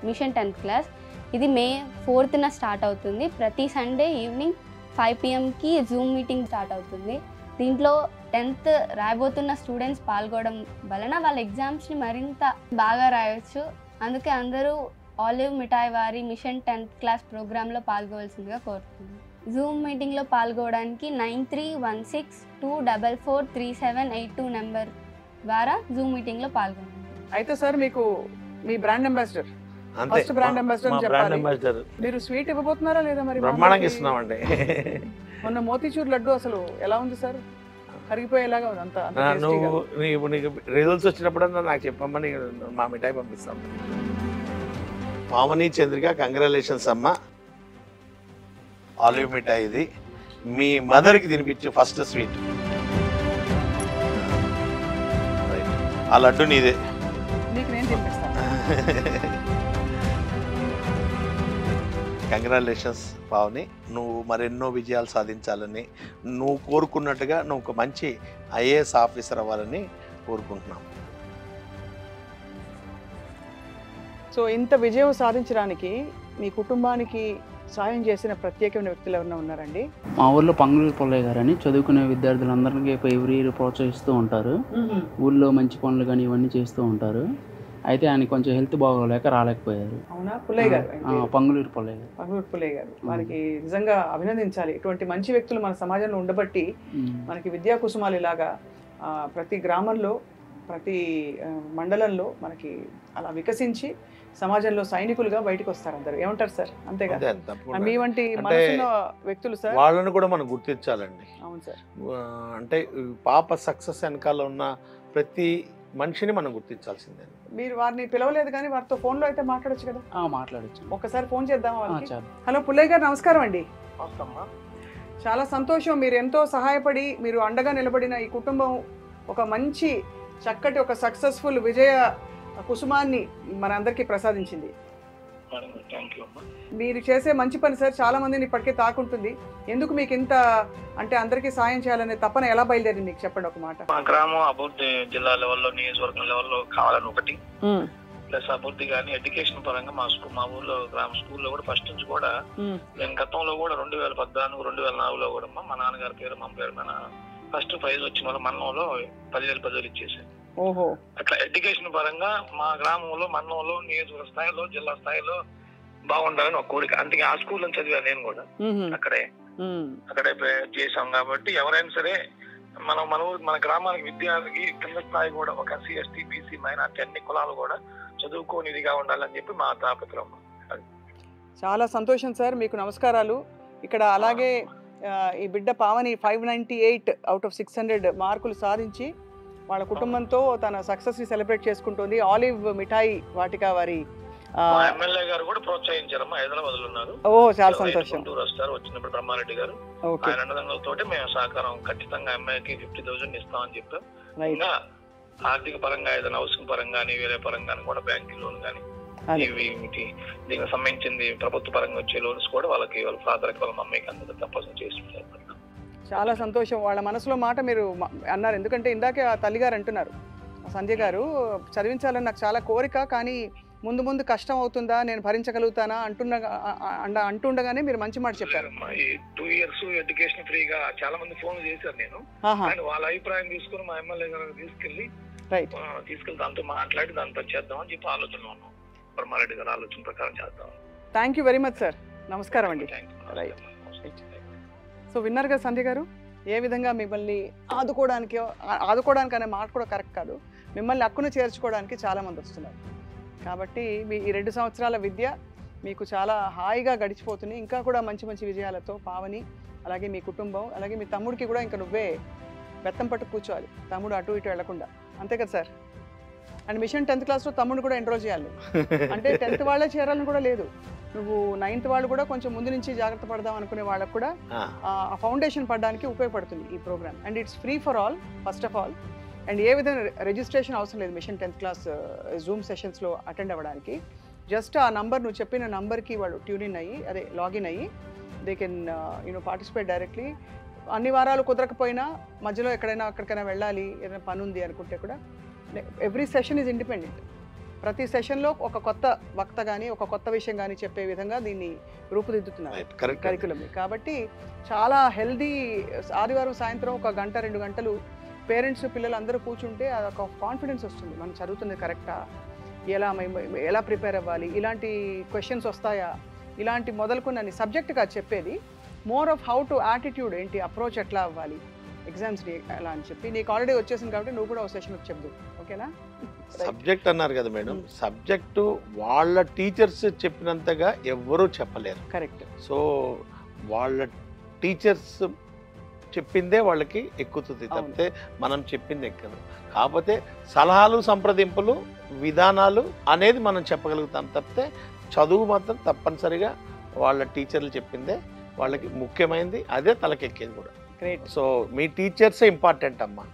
మిషన్ 10th క్లాస్. ఇది May 4th స్టార్ట్ అవుతుంది. ప్రతి Sunday evening 5 PM Zoom meeting start అవుతుంది. దీంట్లో 10th రాయబోతున్న స్టూడెంట్స్ పాల్గొనడం వలన వాళ్ళ ఎగ్జామ్స్ని మరింత బాగా రాయవచ్చు. అందుకే అందరూ ఆలివ్ మిఠాయి వారి మిషన్ 10th క్లాస్ ప్రోగ్రాంలో పాల్గొవలసిందిగా కోరుతున్నాను. జూమ్ మీటింగ్లో పాల్గొనడానికి 9316244378 నెంబర్ ద్వారా జూమ్ మీటింగ్లో పాల్గొనండి. అయితే సార్ మీకు మీ brand ambassador, first brand ambassador చెప్పాలి. మీరు స్వీట్ ఇవ్వబోతున్నారా లేదా? మరి బ్రహ్మాండంగా ఇస్తున్నామండి. మొన్న మోతీచూర్ లడ్డు అసలు ఎలా ఉంది సార్? కరిగిపోయేలాగా ఉంది అంత. నీకు రిజల్ట్స్ వచ్చినప్పుడు నాకు చెప్పమ్మని మా మిఠాయి పంపిస్తాం. పావని చంద్రిక, కంగ్రాచులేషన్స్ అమ్మ. ఆలివ్ మిఠాయి ఇది మీ మదర్కి తినిపించు ఫస్ట్ స్వీట్. ఆ లడ్డు నీదే. నీకు నేను తినిపిస్తాను. కంగ్రాచులేషన్స్ పావని, నువ్వు మరెన్నో విజయాలు సాధించాలని, నువ్వు కోరుకున్నట్టుగా నువ్వు ఒక మంచి IAS ఆఫీసర్ అవ్వాలని కోరుకుంటున్నాం. సో ఇంత విజయం సాధించడానికి మీ కుటుంబానికి సాయం చేసిన ప్రత్యేకమైన వ్యక్తులు ఎవరైనా ఉన్నారండి? మా ఊర్లో పంగులూరు పుల్లయ్య గారు అని చదువుకునే విద్యార్థులందరికీ ఎవ్రీ ఇయర్ ప్రోత్సహిస్తూ ఉంటారు. ఊళ్ళో మంచి పనులు కానీ ఇవన్నీ చేస్తూ ఉంటారు. అయితే ఆయన కొంచెం హెల్త్ బాగోలేక రాలేకపోయారు. అవునా? పుల్లయ్య గారు, పంగులూరు పుల్లయ్య గారు. పంగులూరు పుల్లయ్య గారు, వారికి నిజంగా అభినందించాలి. ఇటువంటి మంచి వ్యక్తులు మన సమాజంలో ఉండబట్టి మనకి విద్యా కుసుమాలు ఇలాగా ప్రతి గ్రామంలో, ప్రతి మండలంలో మనకి అలా వికసించి సమాజంలో సైనికులుగా బయటకు వస్తారు అందరు. ఏమంటారు సార్? అంతేగా? మీ వంటి మనసున్న వ్యక్తులు సార్, వాళ్ళని కూడా మనం గుర్తించాలండి. అవును సార్. అంటే పాప సక్సెస్ వెనకాల ఉన్న ప్రతి మనిషిని మనం గుర్తించాల్సిందే. మీరు వారిని పిలవలేదు కానీ వారితో ఫోన్లో అయితే మాట్లాడొచ్చు కదా? మాట్లాడచ్చు. ఒకసారి ఫోన్ చేద్దామా? హలో పుల్లయ్య గారు, నమస్కారం అండి. చాలా సంతోషం, మీరు ఎంతో సహాయపడి మీరు అండగా నిలబడిన ఈ కుటుంబం ఒక మంచి చక్కటి ఒక సక్సెస్ఫుల్ విజయ కుసుమాన్ని మనందరికీ ప్రసాదించింది. మీరు చేసే మంచి పని సార్ చాలా మందిని ఇప్పటికే తాకుంటుంది. ఎందుకు మీకు ఇంత అంటే అందరికీ సాయం చేయాలనే తపన ఎలా బయలుదేరింది మీకు చెప్పండి ఒక మాట. మా గ్రామం అభివృద్ధి జిల్లా లెవెల్లో, నియోజకవర్గం లెవెల్లో కావాలని ఒకటి, ప్లస్ అభివృద్ధి కానీ ఎడ్యుకేషన్ పరంగా మా ఊర్లో గ్రామ స్కూల్లో కూడా ఫస్ట్ నుంచి కూడా నేను గతంలో కూడా 2014, 2004లో కూడా మా నాన్నగారి పేరు, మా పేరు మీద ఫస్ట్ ప్రైజ్ వచ్చిన వాళ్ళు మన్నంలో 10,000 ఇచ్చేసాను. ఓహో, అట్లా ఎడ్యుకేషన్ పరంగా మా గ్రామంలో, మన్నంలో, నియోజకవర్గ స్థాయిలో, జిల్లా స్థాయిలో బాగుండాలని ఒక కోరిక. అందుకే ఆ స్కూల్లో చదివాను నేను కూడా. అక్కడే చేసాం కాబట్టి ఎవరైనా సరే మన గ్రామానికి విద్యార్థికి కింద స్థాయి కూడా ఒక SC, ST, BC మైనారిటీ అన్ని కులాలు కూడా చదువుకోనిదిగా ఉండాలని చెప్పి మా తాపత్రం. చాలా సంతోషం సార్, మీకు నమస్కారాలు. ఇక్కడ అలాగే ఈ బిడ్డ పావని 598 అవుట్ ఆఫ్ 600 మార్కులు సాధించి వాళ్ళ కుటుంబంతో తన సక్సెస్ని సెలబ్రేట్ చేసుకుంటుంది. ఆలివ్ మిఠాయి వాటిక వారి మా ఎమ్మెల్యే గారు కూడా ప్రోత్సహించారమ్మా, హైదరాబాద్ లో ఉన్నారు. చాలా సంతోషం. వస్తారు, వచ్చినప్పుడు బ్రహ్మారెడ్డి గారు ఆయన అన్నదండలతో మేము సహకారం ఖచ్చితంగా అమ్మాయికి 50,000 ఇస్తామని చెప్పాం. ఇంకా ఆర్థిక పరంగా ఏదైనా హౌసింగ్ పరంగా కానీ వేరే పరంగా కూడా బ్యాంక్ లోన్ కానీ దీనికి సంబంధించింది ప్రభుత్వ పరంగా వచ్చే లోన్స్ కూడా వాళ్ళకి వాళ్ళ ఫాదర్కి వాళ్ళ మమ్మీకి అందరూ తప్పని చేసి చాలా సంతోషం. వాళ్ళ మనసులో మాట మీరు అన్నారు, ఎందుకంటే ఇందాకే ఆ తల్లిగారు అంటున్నారు, సంధ్య గారు చదివించాలని నాకు చాలా కోరిక, కానీ ముందు ముందు కష్టం అవుతుందా, నేను భరించగలుగుతానా అంటుండగానే మీరు మంచి మాట చెప్పారు. ఈ 2 years ఎడ్యుకేషన్ ఫ్రీగా చాలా మంది ఫోన్ చేశారు, నేను వాళ్ళ అభిప్రాయం తీసుకుని మా ఎమ్మెల్యే గారు తీసుకెళ్లి దాంతో మాట్లాడి దాంతో చేద్దాం అని చెప్పి ఆలోచనలో ఉన్నాం. బ్రహ్మారెడ్డి గారు ఆలోచన ప్రకారం చేద్దాం. Thank you very much sir. నమస్కారం అండి. సో విన్నారు కదా సంధ్య గారు, ఏ విధంగా మిమ్మల్ని ఆదుకోవడానికి అనే మాట కూడా కరెక్ట్ కాదు, మిమ్మల్ని హక్కును చేర్చుకోవడానికి చాలామంది వస్తున్నారు. కాబట్టి మీ ఈ 2 సంవత్సరాల విద్య మీకు చాలా హాయిగా గడిచిపోతుంది. ఇంకా కూడా మంచి మంచి విజయాలతో పావని, అలాగే మీ కుటుంబం, అలాగే మీ తమ్ముడికి కూడా ఇంకా నువ్వే బెత్తం పట్టు కూర్చోవాలి, తమ్ముడు అటు ఇటు వెళ్లకుండా. అంతే కదా సార్? అండ్ మిషన్ 10th క్లాస్లో తమ్ముడు కూడా ఎన్రోల్ చేయాలి, అంటే 10th వాళ్ళే చేరాలని కూడా లేదు, నువ్వు 9th వాళ్ళు కూడా కొంచెం ముందు నుంచి జాగ్రత్త పడదాం అనుకునే వాళ్ళకు కూడా ఆ ఫౌండేషన్ పడడానికి ఉపయోగపడుతుంది ఈ program. And it's free for all first of all. And ఏ విధంగా రిజిస్ట్రేషన్ అవసరం లేదు మిషన్ 10th క్లాస్ జూమ్ సెషన్స్లో అటెండ్ అవ్వడానికి. జస్ట్ ఆ నంబర్, నువ్వు చెప్పిన నంబర్కి వాళ్ళు ట్యూన్ అయ్యి లాగిన్ అయ్యి దే కెన్ పార్టిసిపేట్ డైరెక్ట్లీ. అన్ని వారాలు కుదరకపోయినా మధ్యలో అక్కడికైనా వెళ్ళాలి, ఏదైనా పని ఉంది అనుకుంటే కూడా ఎవ్రీ సెషన్ ఈజ్ ఇండిపెండెంట్. ప్రతి సెషన్లో ఒక కొత్త వక్త కానీ ఒక కొత్త విషయం కానీ చెప్పే విధంగా దీన్ని రూపుదిద్దుతున్నారు కరికులం. కాబట్టి చాలా హెల్దీ. ఆదివారం సాయంత్రం 1 గంట 2 గంటలు పేరెంట్స్ పిల్లలు అందరూ కూర్చుంటే అదొక కాన్ఫిడెన్స్ వస్తుంది, మనం చదువుతుంది కరెక్టా, ఎలా ప్రిపేర్ అవ్వాలి, ఇలాంటి క్వశ్చన్స్ వస్తాయా, ఇలాంటి మొదలుకున్న సబ్జెక్ట్ కాదు చెప్పేది, more of how to attitude ఏంటి, అప్రోచ్ ఎట్లా అవ్వాలి ఎగ్జామ్స్ని ఎలా అని చెప్పి. నీకు ఆల్రెడీ వచ్చేసింది కాబట్టి నువ్వు కూడా ఒక సెషన్ చెప్దు, ఓకేనా? సబ్జెక్ట్ అన్నారు కదా మేడం, సబ్జెక్టు వాళ్ళ టీచర్స్ చెప్పినంతగా ఎవ్వరూ చెప్పలేరు. కరెక్ట్. సో వాళ్ళ టీచర్స్ చెప్పిందే వాళ్ళకి ఎక్కుతుంది తప్పితే మనం చెప్పింది ఎక్కదు. కాకపోతే సలహాలు సంప్రదింపులు విధానాలు అనేది మనం చెప్పగలుగుతాం తప్పితే చదువు మాత్రం తప్పనిసరిగా వాళ్ళ టీచర్లు చెప్పిందే వాళ్ళకి ముఖ్యమైనది, అదే తలకెక్కేది కూడా. సో మీ టీచర్సే ఇంపార్టెంట్ అమ్మా.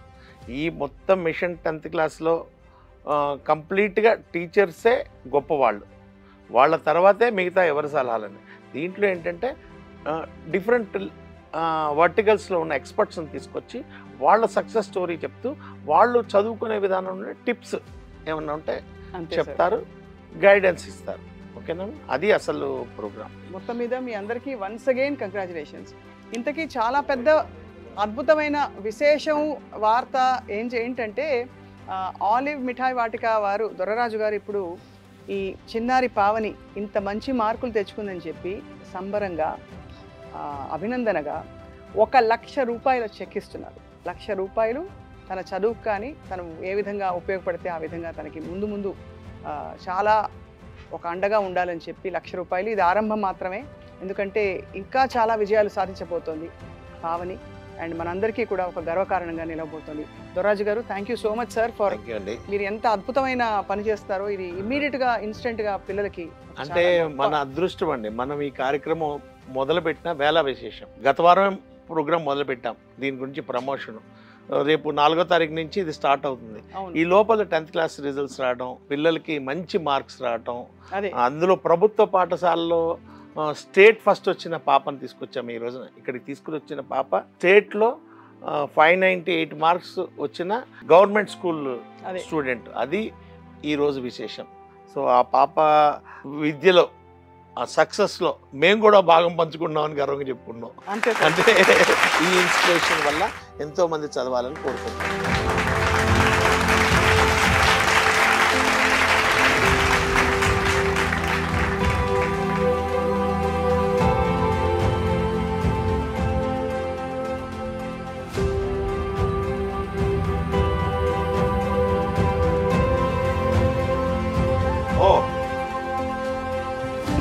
ఈ మొత్తం మిషన్ 10th క్లాస్లో కంప్లీట్గా టీచర్సే గొప్పవాళ్ళు, వాళ్ళ తర్వాతే మిగతా ఎవరి సలహాలని. దీంట్లో ఏంటంటే డిఫరెంట్ వర్టికల్స్లో ఉన్న ఎక్స్పర్ట్స్ని తీసుకొచ్చి వాళ్ళ సక్సెస్ స్టోరీ చెప్తూ వాళ్ళు చదువుకునే విధానంలో టిప్స్ ఏమన్నా ఉంటే చెప్తారు, గైడెన్స్ ఇస్తారు. ఓకేనా? అది అసలు ప్రోగ్రామ్. మొత్తం మీద మీ అందరికీ వన్స్ అగైన్ కంగ్రాచులేషన్స్. ఇంతకీ చాలా పెద్ద అద్భుతమైన విశేషం వార్త ఏంటంటే ఆలివ్ మిఠాయి వాటిక వారు దొరరాజు గారు ఇప్పుడు ఈ చిన్నారి పావని ఇంత మంచి మార్కులు తెచ్చుకుందని చెప్పి సంబరంగా అభినందనగా 1,00,000 రూపాయలు చెక్ ఇస్తున్నారు. 1,00,000 రూపాయలు తన చదువుకు కానీ తను ఏ విధంగా ఉపయోగపడితే ఆ విధంగా తనకి ముందు చాలా ఒక అండగా ఉండాలని చెప్పి 1,00,000 రూపాయలు. ఇది ఆరంభం మాత్రమే, ఎందుకంటే ఇంకా చాలా విజయాలు సాధించబోతోంది పావని, అండ్ మనందరికీ కూడా ఒక గర్వకారణంగా నిలవబోతోంది. దొరాజు గారు, thank you so much sir for మీరు ఎంత అద్భుతమైన పని చేస్తారో. ఇది ఇమ్మీడియట్గా ఇన్స్టెంట్గా పిల్లలకి అంటే మన అదృష్టం అండి. మనం ఈ కార్యక్రమం మొదలుపెట్టిన వేళ విశేషం. గత వారం ప్రోగ్రామ్ మొదలుపెట్టాం, దీని గురించి ప్రమోషన్. రేపు 4వ తారీఖు నుంచి ఇది స్టార్ట్ అవుతుంది. ఈ లోపల 10th క్లాస్ రిజల్ట్స్ రావడం, పిల్లలకి మంచి మార్క్స్ రావడం, అందులో ప్రభుత్వ పాఠశాలలో స్టేట్ ఫస్ట్ వచ్చిన పాపను తీసుకొచ్చాము ఈ రోజున. ఇక్కడికి తీసుకుని వచ్చిన పాప స్టేట్లో 598 మార్క్స్ వచ్చిన గవర్నమెంట్ స్కూల్ స్టూడెంట్. అది ఈరోజు విశేషం. సో ఆ పాప విద్యలో ఆ సక్సెస్లో మేము కూడా భాగం పంచుకున్నామని గర్వంగా చెప్పుకున్నాం. అంటే ఈ ఇన్స్పిరేషన్ వల్ల ఎంతోమంది చదవాలని కోరుకుంటున్నాం.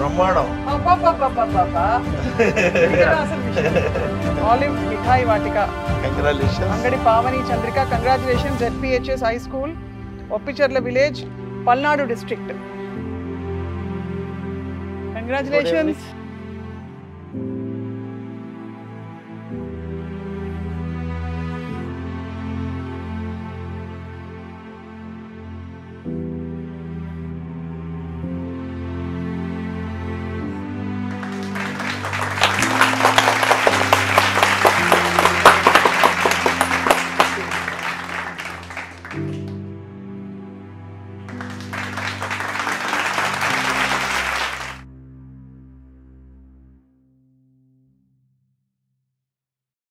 బ్రహ్మాండం. ఆలివ్ మిఠాయి వాటిక, కంగ్రాచులేషన్స్. అంగడి Pavani Chandrika, congratulation. ZPHS high school, Oppicharla village, Palnadu district. Congratulations.